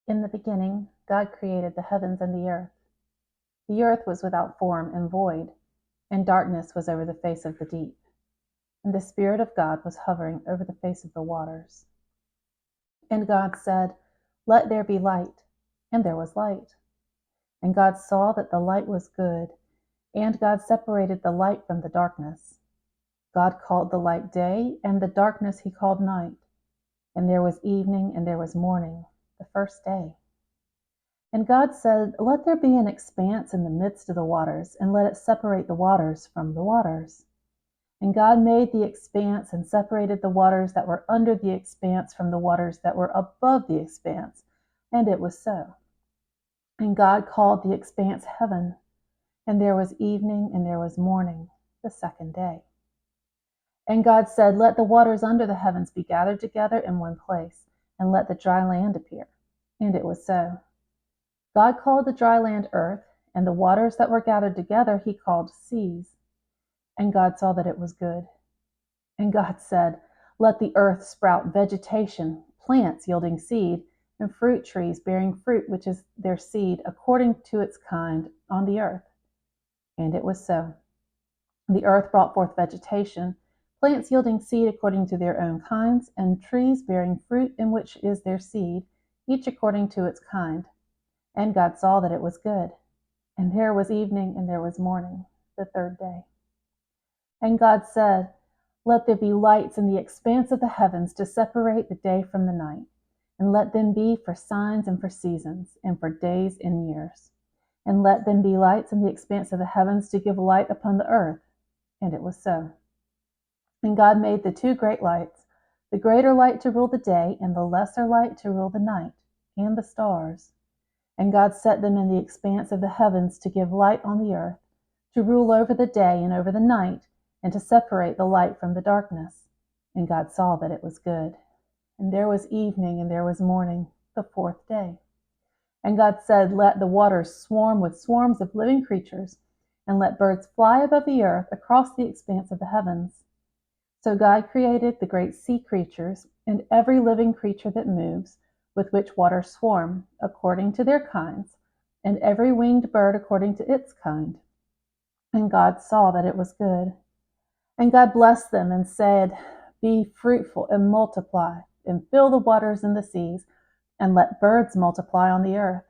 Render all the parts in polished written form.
In the beginning, God created the heavens and the earth. The earth was without form and void, and darkness was over the face of the deep. And the Spirit of God was hovering over the face of the waters. And God said, "Let there be light." And there was light. And God saw that the light was good, and God separated the light from the darkness. God called the light day, and the darkness he called night. And there was evening, and there was morning, the first day. And God said, "Let there be an expanse in the midst of the waters, and let it separate the waters from the waters." And God made the expanse and separated the waters that were under the expanse from the waters that were above the expanse. And it was so. And God called the expanse heaven. And there was evening, and there was morning, the second day. And God said, "Let the waters under the heavens be gathered together in one place, and let the dry land appear." And it was so. God called the dry land earth, and the waters that were gathered together he called seas. And God saw that it was good. And God said, "Let the earth sprout vegetation, plants yielding seed, and fruit trees bearing fruit which is their seed according to its kind on the earth." And it was so. The earth brought forth vegetation, plants yielding seed according to their own kinds, and trees bearing fruit in which is their seed, each according to its kind. And God saw that it was good. And there was evening, and there was morning, the third day. And God said, "Let there be lights in the expanse of the heavens to separate the day from the night, and let them be for signs and for seasons, and for days and years. And let them be lights in the expanse of the heavens to give light upon the earth." And it was so. And God made the two great lights, the greater light to rule the day, and the lesser light to rule the night, and the stars. And God set them in the expanse of the heavens to give light on the earth, to rule over the day and over the night, and to separate the light from the darkness. And God saw that it was good. And there was evening, and there was morning, the fourth day. And God said, "Let the waters swarm with swarms of living creatures, and let birds fly above the earth across the expanse of the heavens." So God created the great sea creatures, and every living creature that moves, with which waters swarm, according to their kinds, and every winged bird according to its kind. And God saw that it was good. And God blessed them and said, "Be fruitful and multiply, and fill the waters and the seas, and let birds multiply on the earth."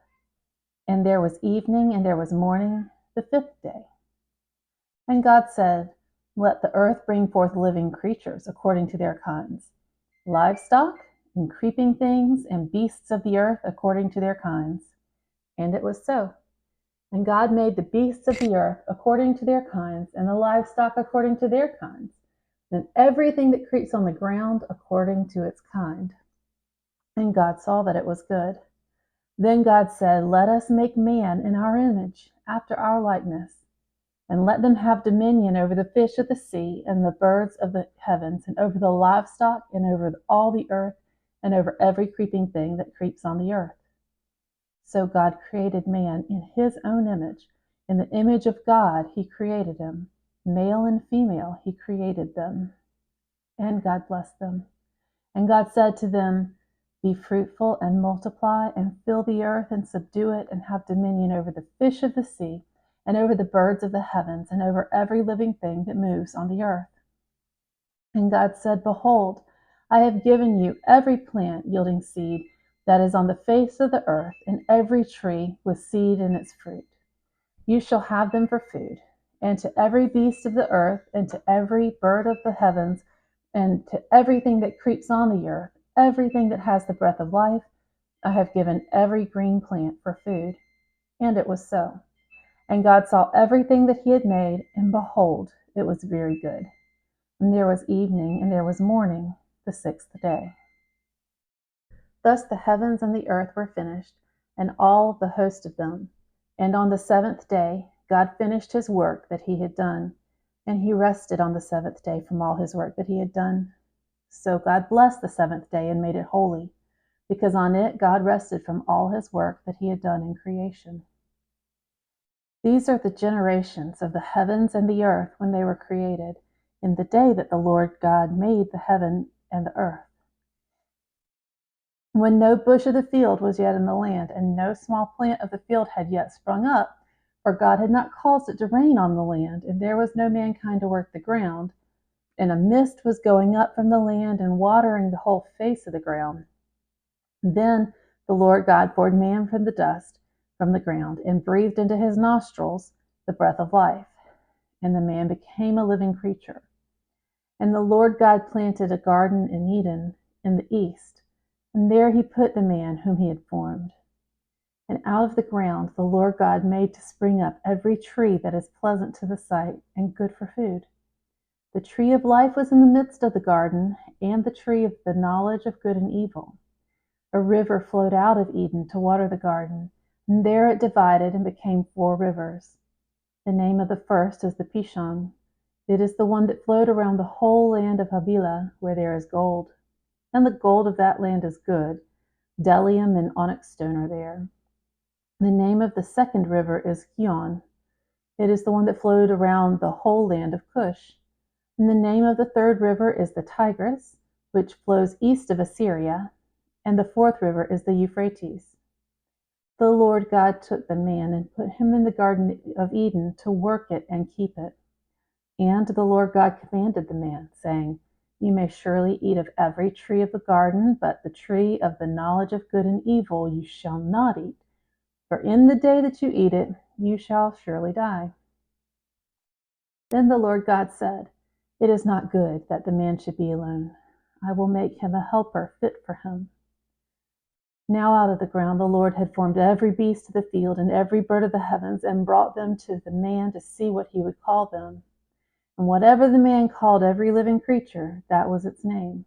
And there was evening, and there was morning, the fifth day. And God said, "Let the earth bring forth living creatures according to their kinds, livestock, and creeping things, and beasts of the earth according to their kinds." And it was so. And God made the beasts of the earth according to their kinds, and the livestock according to their kinds, and everything that creeps on the ground according to its kind. And God saw that it was good. Then God said, "Let us make man in our image, after our likeness, and let them have dominion over the fish of the sea, and the birds of the heavens, and over the livestock, and over all the earth, and over every creeping thing that creeps on the earth." So God created man in his own image. In the image of God he created him. Male and female he created them. And God blessed them. And God said to them, "Be fruitful and multiply, and fill the earth and subdue it, and have dominion over the fish of the sea, and over the birds of the heavens, and over every living thing that moves on the earth." And God said, "Behold, I have given you every plant yielding seed that is on the face of the earth, and every tree with seed in its fruit. You shall have them for food. And to every beast of the earth, and to every bird of the heavens, and to everything that creeps on the earth, everything that has the breath of life, I have given every green plant for food." And it was so. And God saw everything that he had made, and behold, it was very good. And there was evening, and there was morning, the sixth day. Thus the heavens and the earth were finished, and all the host of them. And on the seventh day God finished his work that he had done, and he rested on the seventh day from all his work that he had done. So God blessed the seventh day and made it holy, because on it God rested from all his work that he had done in creation. These are the generations of the heavens and the earth when they were created, in the day that the Lord God made the heaven and the earth. When no bush of the field was yet in the land, and no small plant of the field had yet sprung up, for God had not caused it to rain on the land, and there was no mankind to work the ground, and a mist was going up from the land and watering the whole face of the ground. Then the Lord God formed man from the dust from the ground, and breathed into his nostrils the breath of life, and the man became a living creature. And the Lord God planted a garden in Eden in the east, and there he put the man whom he had formed. And out of the ground the Lord God made to spring up every tree that is pleasant to the sight and good for food. The tree of life was in the midst of the garden, and the tree of the knowledge of good and evil. A river flowed out of Eden to water the garden, and there it divided and became 4 rivers. The name of the first is the Pishon. It is the one that flowed around the whole land of Havilah, where there is gold. And the gold of that land is good. Bdellium and onyx stone are there. The name of the second river is Gihon. It is the one that flowed around the whole land of Cush. And the name of the third river is the Tigris, which flows east of Assyria. And the fourth river is the Euphrates. The Lord God took the man and put him in the garden of Eden to work it and keep it. And the Lord God commanded the man, saying, You may surely eat of every tree of the garden, but the tree of the knowledge of good and evil you shall not eat. For in the day that you eat it, you shall surely die. Then the Lord God said, It is not good that the man should be alone. I will make him a helper fit for him. Now out of the ground the Lord had formed every beast of the field and every bird of the heavens, and brought them to the man to see what he would call them. And whatever the man called every living creature, that was its name.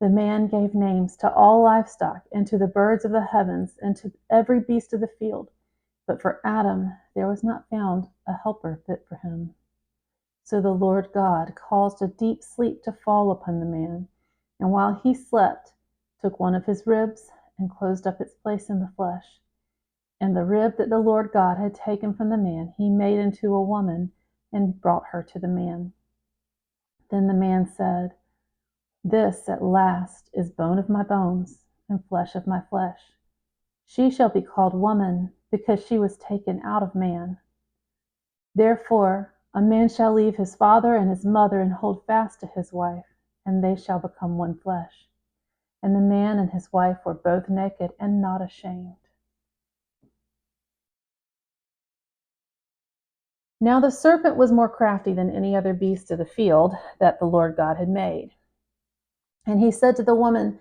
The man gave names to all livestock, and to the birds of the heavens, and to every beast of the field. But for Adam there was not found a helper fit for him. So the Lord God caused a deep sleep to fall upon the man, and while he slept, took one of his ribs and closed up its place in the flesh. And the rib that the Lord God had taken from the man he made into a woman and brought her to the man. Then the man said, This at last is bone of my bones and flesh of my flesh. She shall be called woman, because she was taken out of man. Therefore a man shall leave his father and his mother and hold fast to his wife, and they shall become one flesh. And the man and his wife were both naked and not ashamed. Now the serpent was more crafty than any other beast of the field that the Lord God had made. And he said to the woman,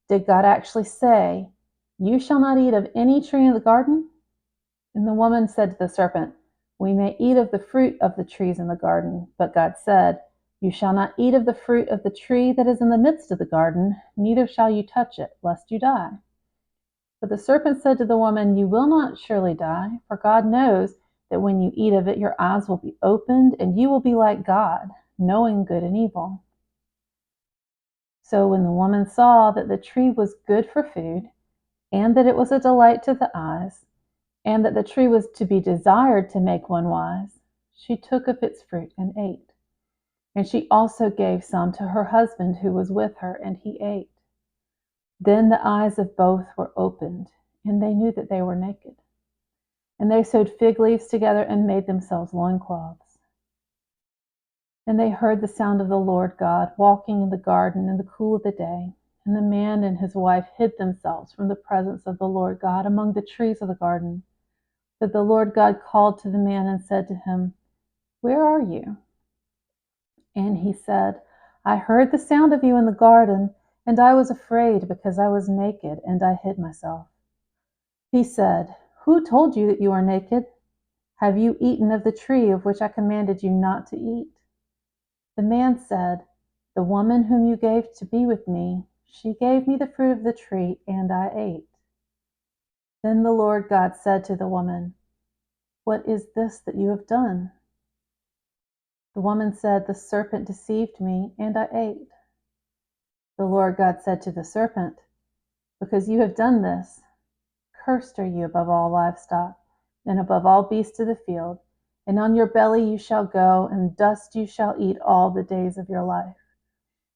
Did God actually say, You shall not eat of any tree in the garden? And the woman said to the serpent, We may eat of the fruit of the trees in the garden. But God said, You shall not eat of the fruit of the tree that is in the midst of the garden, neither shall you touch it, lest you die. But the serpent said to the woman, You will not surely die, for God knows that when you eat of it, your eyes will be opened, and you will be like God, knowing good and evil. So when the woman saw that the tree was good for food, and that it was a delight to the eyes, and that the tree was to be desired to make one wise, she took of its fruit and ate. And she also gave some to her husband who was with her, and he ate. Then the eyes of both were opened, and they knew that they were naked. And they sewed fig leaves together and made themselves loincloths. And they heard the sound of the Lord God walking in the garden in the cool of the day. And the man and his wife hid themselves from the presence of the Lord God among the trees of the garden. But the Lord God called to the man and said to him, Where are you? And he said, I heard the sound of you in the garden, and I was afraid because I was naked, and I hid myself. He said, Who told you that you are naked? Have you eaten of the tree of which I commanded you not to eat? The man said, The woman whom you gave to be with me, she gave me the fruit of the tree, and I ate. Then the Lord God said to the woman, What is this that you have done? The woman said, The serpent deceived me, and I ate. The Lord God said to the serpent, Because you have done this, cursed are you above all livestock, and above all beasts of the field, and on your belly you shall go, and dust you shall eat all the days of your life.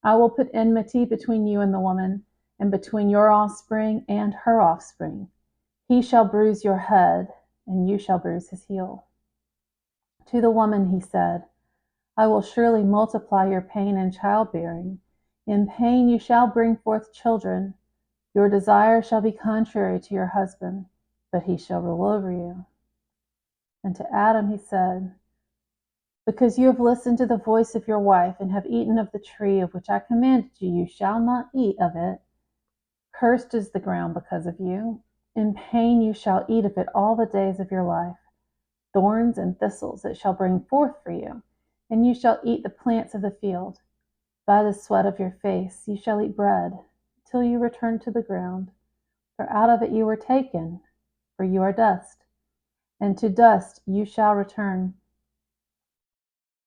I will put enmity between you and the woman, and between your offspring and her offspring. He shall bruise your head, and you shall bruise his heel." To the woman he said, "I will surely multiply your pain in childbearing. In pain you shall bring forth children. Your desire shall be contrary to your husband, but he shall rule over you." And to Adam he said, "Because you have listened to the voice of your wife, and have eaten of the tree of which I commanded you, you shall not eat of it. Cursed is the ground because of you. In pain you shall eat of it all the days of your life. Thorns and thistles it shall bring forth for you, and you shall eat the plants of the field. By the sweat of your face you shall eat bread, till you return to the ground. For out of it you were taken, for you are dust, and to dust you shall return."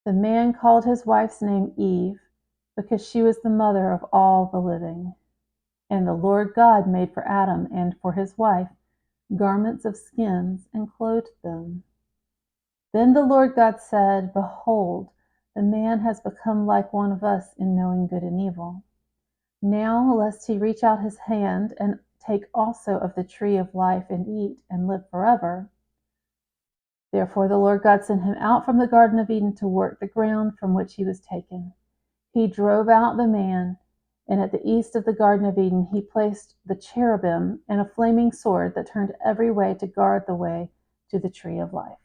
The man called his wife's name Eve, because she was the mother of all the living. And the Lord God made for Adam and for his wife garments of skins, and clothed them. Then the Lord God said, "Behold, the man has become like one of us in knowing good and evil. Now lest he reach out his hand and take also of the tree of life and eat and live forever." Therefore the Lord God sent him out from the Garden of Eden to work the ground from which he was taken. He drove out the man, and at the east of the Garden of Eden he placed the cherubim and a flaming sword that turned every way to guard the way to the tree of life.